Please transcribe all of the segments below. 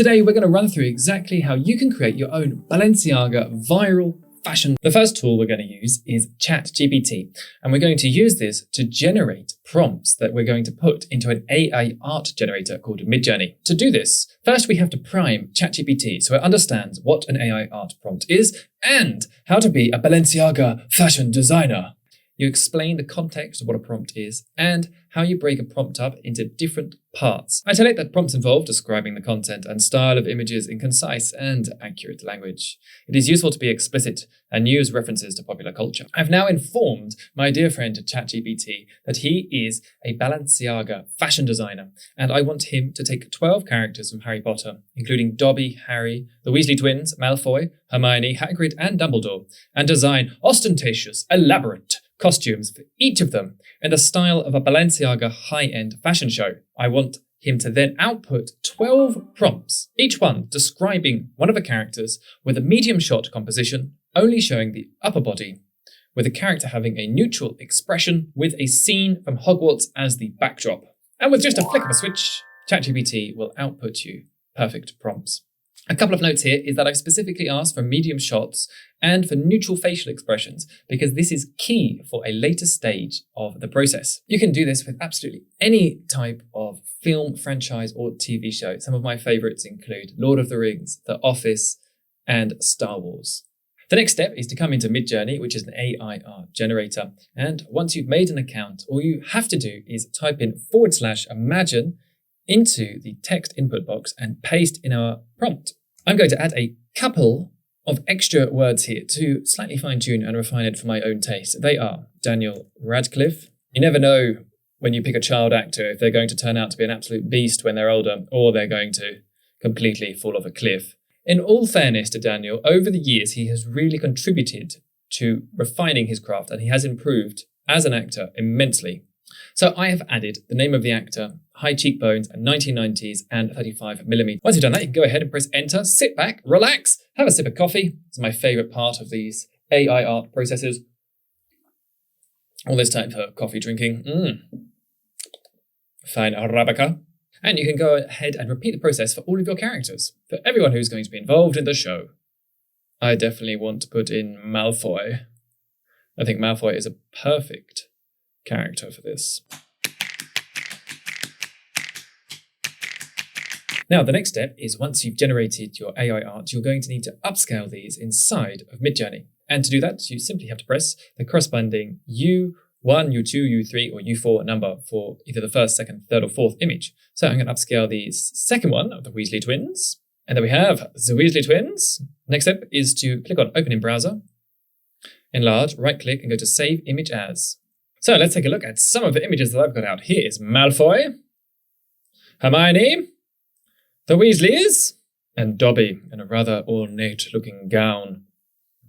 Today, we're going to run through exactly how you can create your own Balenciaga viral fashion. The first tool we're going to use is ChatGPT, and we're going to use this to generate prompts that we're going to put into an AI art generator called Midjourney. To do this, first we have to prime ChatGPT so it understands what an AI art prompt is and how to be a Balenciaga fashion designer. You explain the context of what a prompt is and how you break a prompt up into different parts. I tell it that prompts involve describing the content and style of images in concise and accurate language. It is useful to be explicit and use references to popular culture. I've now informed my dear friend ChatGPT that he is a Balenciaga fashion designer, and I want him to take 12 characters from Harry Potter, including Dobby, Harry, the Weasley twins, Malfoy, Hermione, Hagrid, and Dumbledore, and design ostentatious, elaborate costumes for each of them in the style of a Balenciaga high-end fashion show. I want him to then output 12 prompts, each one describing one of the characters with a medium shot composition, only showing the upper body, with the character having a neutral expression with a scene from Hogwarts as the backdrop. And with just a flick of a switch, ChatGPT will output you perfect prompts. A couple of notes here is that I've specifically asked for medium shots and for neutral facial expressions because this is key for a later stage of the process. You can do this with absolutely any type of film, franchise, or TV show. Some of my favorites include Lord of the Rings, The Office, and Star Wars. The next step is to come into Midjourney, which is an AI art generator. And once you've made an account, all you have to do is type in /imagine into the text input box and paste in our prompt. I'm going to add a couple of extra words here to slightly fine-tune and refine it for my own taste. They are Daniel Radcliffe. You never know when you pick a child actor if they're going to turn out to be an absolute beast when they're older, or they're going to completely fall off a cliff. In all fairness to Daniel, over the years he has really contributed to refining his craft, and he has improved as an actor immensely. So I have added the name of the actor, high cheekbones, and 1990s and 35mm. Once you've done that, you can go ahead and press enter, sit back, relax, have a sip of coffee. It's my favorite part of these AI art processes. All this time for coffee drinking. Fine Arabica. And you can go ahead and repeat the process for all of your characters, for everyone who's going to be involved in the show. I definitely want to put in Malfoy. I think Malfoy is a perfect character for this. Now, the next step is once you've generated your AI art, you're going to need to upscale these inside of Midjourney. And to do that, you simply have to press the corresponding U1, U2, U3, or U4 number for either the first, second, third, or fourth image. So I'm going to upscale the second one of the Weasley twins. And there we have the Weasley twins. Next step is to click on Open in Browser, enlarge, right-click, and go to Save Image As. So let's take a look at some of the images that I've got out. Here is Malfoy, Hermione, the Weasleys, and Dobby in a rather ornate-looking gown.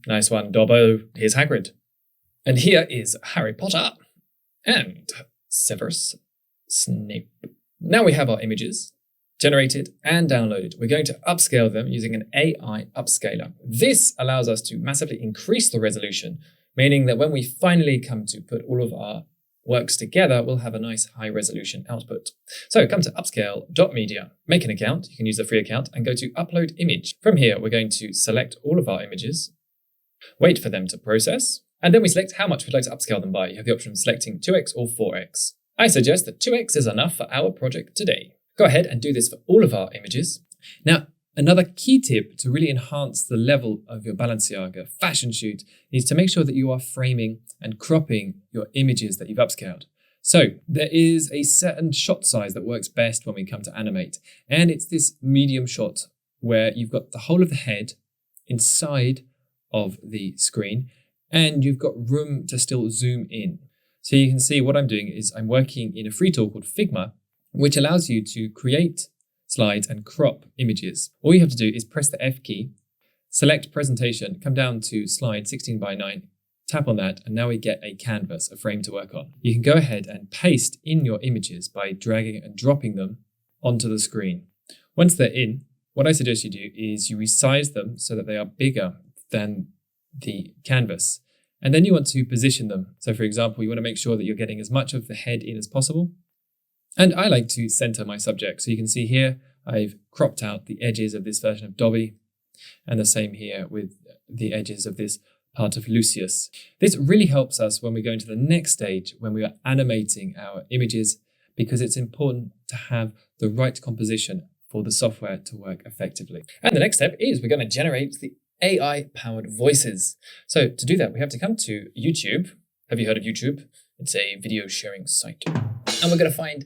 Nice one, Dobbo. Here's Hagrid. And here is Harry Potter and Severus Snape. Now we have our images generated and downloaded. We're going to upscale them using an AI upscaler. This allows us to massively increase the resolution, meaning that when we finally come to put all of our works together, we'll have a nice high resolution output. So come to upscale.media, make an account, you can use the free account, and go to upload image. From here, we're going to select all of our images, wait for them to process, and then we select how much we'd like to upscale them by. You have the option of selecting 2x or 4x. I suggest that 2x is enough for our project today. Go ahead and do this for all of our images. Now, another key tip to really enhance the level of your Balenciaga fashion shoot is to make sure that you are framing and cropping your images that you've upscaled. So there is a certain shot size that works best when we come to Animate, and it's this medium shot where you've got the whole of the head inside of the screen and you've got room to still zoom in. So you can see what I'm doing is I'm working in a free tool called Figma, which allows you to create slides and crop images. All you have to do is press the F key, select presentation, come down to slide 16:9, tap on that, and now we get a canvas, a frame to work on. You can go ahead and paste in your images by dragging and dropping them onto the screen. Once they're in, what I suggest you do is you resize them so that they are bigger than the canvas. And then you want to position them. So for example, you want to make sure that you're getting as much of the head in as possible. And I like to center my subject. So you can see here, I've cropped out the edges of this version of Dobby, and the same here with the edges of this part of Lucius. This really helps us when we go into the next stage, when we are animating our images, because it's important to have the right composition for the software to work effectively. And the next step is we're going to generate the AI-powered voices. So to do that, we have to come to YouTube. Have you heard of YouTube? It's a video sharing site. And we're going to find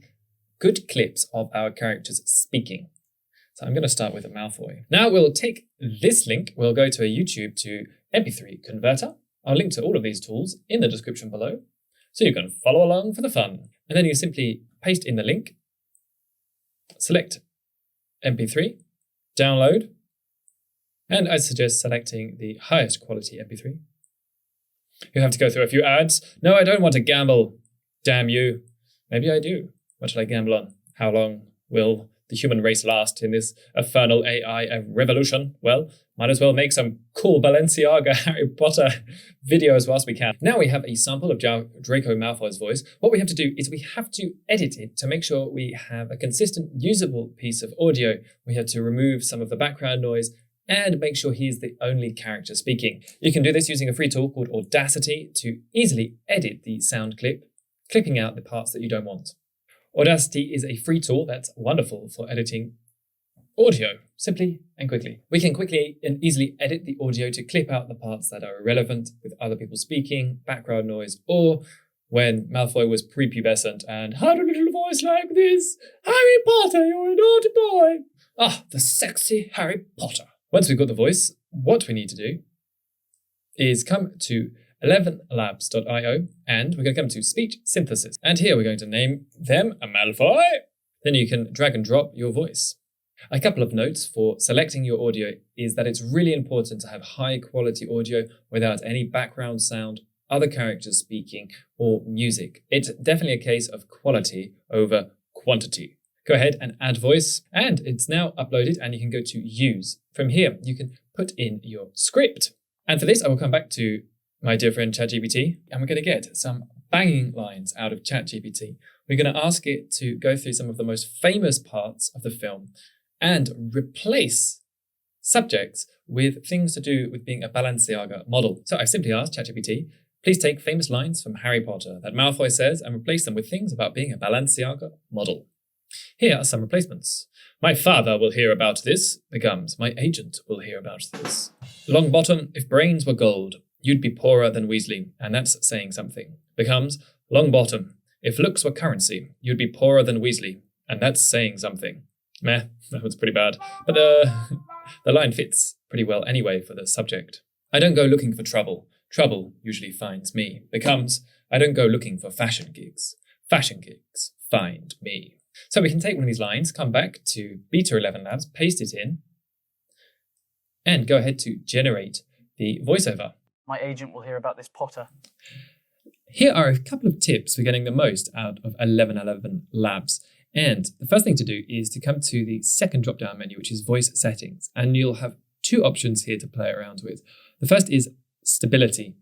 good clips of our characters speaking. So I'm going to start with a Malfoy. Now we'll take this link, we'll go to a YouTube to MP3 converter. I'll link to all of these tools in the description below, so you can follow along for the fun. And then you simply paste in the link, select MP3, download, and I suggest selecting the highest quality MP3. You have to go through a few ads. No, I don't want to gamble. Damn you. Maybe I do. What should I gamble on? How long will the human race last in this infernal AI revolution? Well, might as well make some cool Balenciaga Harry Potter videos whilst we can. Now we have a sample of Draco Malfoy's voice. What we have to do is we have to edit it to make sure we have a consistent, usable piece of audio. We have to remove some of the background noise and make sure he's the only character speaking. You can do this using a free tool called Audacity to easily edit the sound clip, clipping out the parts that you don't want. Audacity is a free tool that's wonderful for editing audio, simply and quickly. We can quickly and easily edit the audio to clip out the parts that are irrelevant with other people speaking, background noise, or when Malfoy was prepubescent and had a little voice like this. Harry Potter, you're a naughty boy. Ah, the sexy Harry Potter. Once we've got the voice, what we need to do is come to Elevenlabs.io and we're going to come to speech synthesis. And here we're going to name them a Malfoy. Then you can drag and drop your voice. A couple of notes for selecting your audio is that it's really important to have high quality audio without any background sound, other characters speaking, or music. It's definitely a case of quality over quantity. Go ahead and add voice, and it's now uploaded and you can go to use. From here, you can put in your script. And for this, I will come back to my dear friend ChatGPT, and we're going to get some banging lines out of ChatGPT. We're going to ask it to go through some of the most famous parts of the film and replace subjects with things to do with being a Balenciaga model. So I've simply asked ChatGPT, please take famous lines from Harry Potter that Malfoy says and replace them with things about being a Balenciaga model. Here are some replacements. My father will hear about this becomes my agent will hear about this. Longbottom, if brains were gold, you'd be poorer than Weasley, and that's saying something. Becomes Longbottom, if looks were currency, you'd be poorer than Weasley, and that's saying something. Meh, that was pretty bad. But the line fits pretty well anyway for the subject. I don't go looking for trouble. Trouble usually finds me. Becomes, I don't go looking for fashion gigs. Fashion gigs find me. So we can take one of these lines, come back to Beta 11 Labs, paste it in, and go ahead to generate the voiceover. My agent will hear about this Potter. Here are a couple of tips for getting the most out of 11Labs. And the first thing to do is to come to the second drop-down menu, which is voice settings. And you'll have two options here to play around with. The first is stability.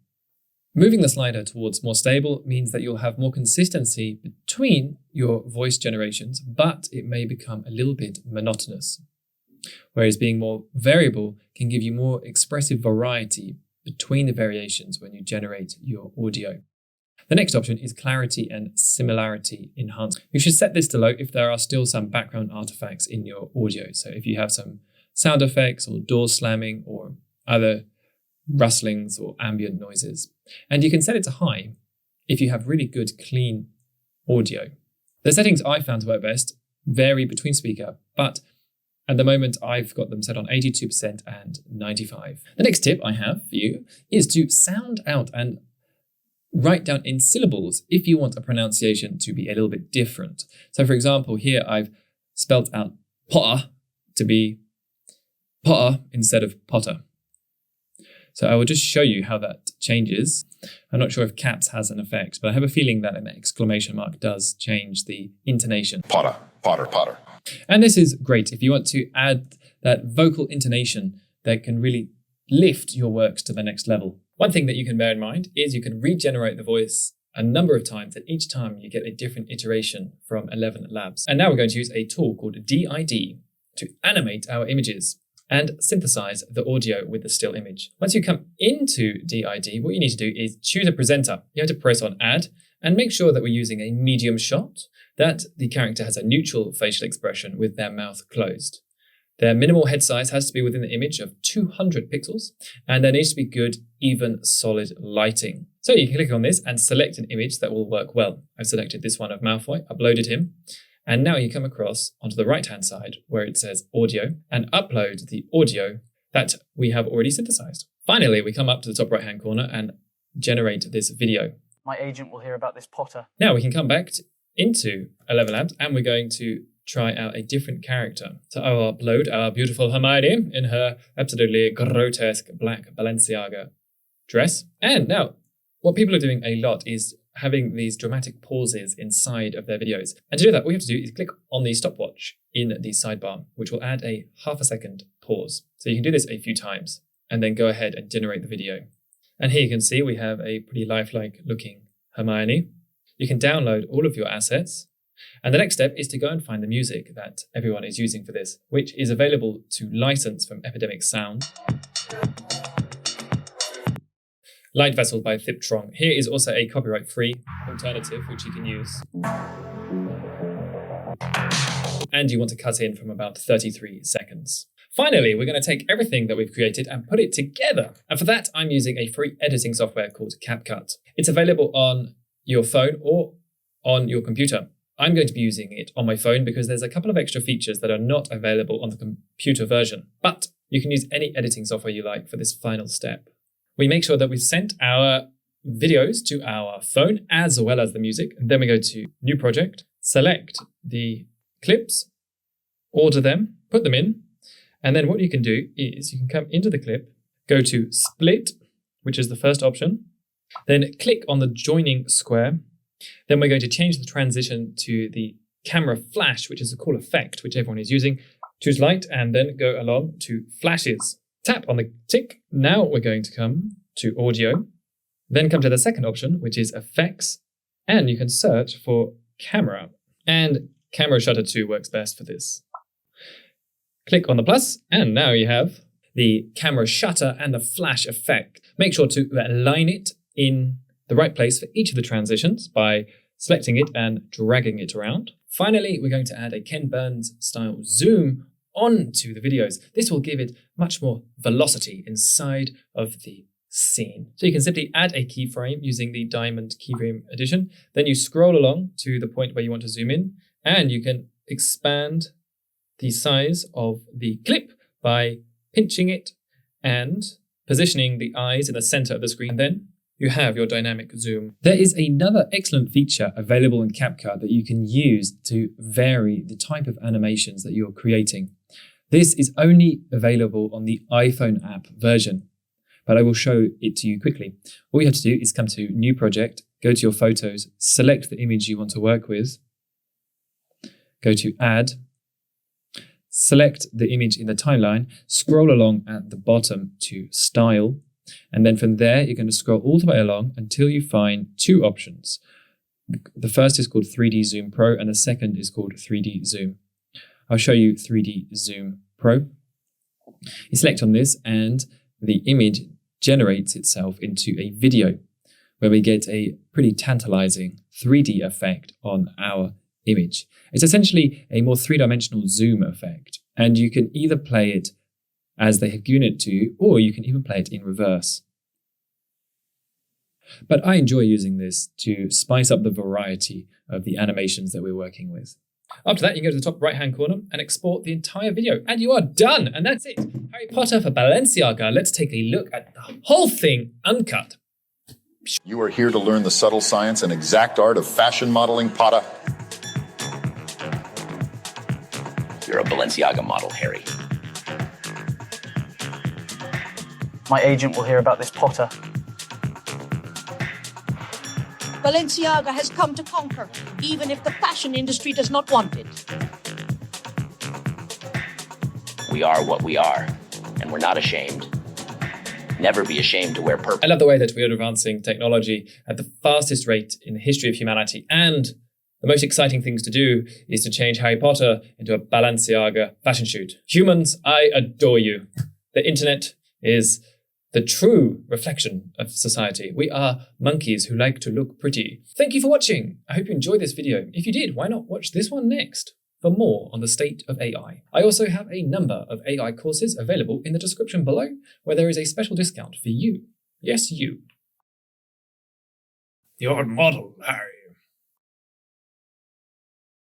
Moving the slider towards more stable means that you'll have more consistency between your voice generations, but it may become a little bit monotonous. Whereas being more variable can give you more expressive variety between the variations when you generate your audio. The next option is clarity and similarity enhancement. You should set this to low if there are still some background artifacts in your audio. So if you have some sound effects or door slamming or other rustlings or ambient noises. And you can set it to high if you have really good, clean audio. The settings I found to work best vary between speaker, but at the moment I've got them set on 82% and 95%. The next tip I have for you is to sound out and write down in syllables if you want a pronunciation to be a little bit different. So for example, here I've spelt out Potter to be Potter instead of Potter. So I will just show you how that changes. I'm not sure if caps has an effect, but I have a feeling that an exclamation mark does change the intonation. Potter, Potter, Potter. And this is great if you want to add that vocal intonation that can really lift your works to the next level. One thing that you can bear in mind is you can regenerate the voice a number of times, and each time you get a different iteration from Elevenlabs. And now we're going to use a tool called DID, to animate our images and synthesize the audio with the still image. Once you come into DID, what you need to do is choose a presenter. You have to press on Add and make sure that we're using a medium shot, that the character has a neutral facial expression with their mouth closed. Their minimal head size has to be within the image of 200 pixels, and there needs to be good, even, solid lighting. So you can click on this and select an image that will work well. I've selected this one of Malfoy, uploaded him, and now you come across onto the right-hand side where it says audio and upload the audio that we have already synthesized. Finally, we come up to the top right-hand corner and generate this video. My agent will hear about this Potter. Now we can come back into Elevenlabs and we're going to try out a different character. So I will upload our beautiful Hermione in her absolutely grotesque black Balenciaga dress. And now, what people are doing a lot is having these dramatic pauses inside of their videos. And to do that, all you have to do is click on the stopwatch in the sidebar, which will add a half-a-second pause. So you can do this a few times and then go ahead and generate the video. And here you can see we have a pretty lifelike looking Hermione. You can download all of your assets. And the next step is to go and find the music that everyone is using for this, which is available to license from Epidemic Sound. Light Vessel by Thiptrong. Here is also a copyright-free alternative which you can use. And you want to cut in from about 33 seconds. Finally, we're going to take everything that we've created and put it together. And for that, I'm using a free editing software called Capcut. It's available on your phone or on your computer. I'm going to be using it on my phone because there's a couple of extra features that are not available on the computer version. But you can use any editing software you like for this final step. We make sure that we've sent our videos to our phone as well as the music. And then we go to New Project, select the clips, order them, put them in. And then what you can do is you can come into the clip, go to Split, which is the first option, then click on the joining square. Then we're going to change the transition to the camera flash, which is a cool effect which everyone is using. Choose light and then go along to flashes. Tap on the tick. Now we're going to come to audio, then come to the second option, which is effects, and you can search for camera. And camera shutter 2 works best for this. Click on the plus, and now you have the camera shutter and the flash effect. Make sure to align it in the right place for each of the transitions by selecting it and dragging it around. Finally, we're going to add a Ken Burns style zoom onto the videos. This will give it much more velocity inside of the scene. So you can simply add a keyframe using the diamond keyframe edition. Then you scroll along to the point where you want to zoom in, and you can expand the size of the clip by pinching it and positioning the eyes in the center of the screen. And then you have your dynamic zoom. There is another excellent feature available in Capcut that you can use to vary the type of animations that you're creating. This is only available on the iPhone app version, but I will show it to you quickly. All you have to do is come to New Project, go to your photos, select the image you want to work with, go to Add, select the image in the timeline, scroll along at the bottom to Style, and then from there, you're going to scroll all the way along until you find two options. The first is called 3D Zoom Pro, and the second is called 3D Zoom. I'll show you 3D Zoom Pro. You select on this, and the image generates itself into a video where we get a pretty tantalizing 3D effect on our image. It's essentially a more three-dimensional zoom effect, and you can either play it as they have given it to you, or you can even play it in reverse. But I enjoy using this to spice up the variety of the animations that we're working with. After that, you can go to the top right-hand corner and export the entire video, and you are done. And that's it. Harry Potter for Balenciaga. Let's take a look at the whole thing uncut. You are here to learn the subtle science and exact art of fashion modeling, Potter. You're a Balenciaga model, Harry. My agent will hear about this Potter. Balenciaga has come to conquer, even if the fashion industry does not want it. We are what we are, and we're not ashamed. Never be ashamed to wear purple. I love the way that we are advancing technology at the fastest rate in the history of humanity, and The most exciting things to do is to change Harry Potter into a Balenciaga fashion shoot. Humans, I adore you. The internet is the true reflection of society. We are monkeys who like to look pretty. Thank you for watching. I hope you enjoyed this video. If you did, why not watch this one next for more on the state of AI. I also have a number of AI courses available in the description below, where there is a special discount for you. Yes, you. Your model, Harry.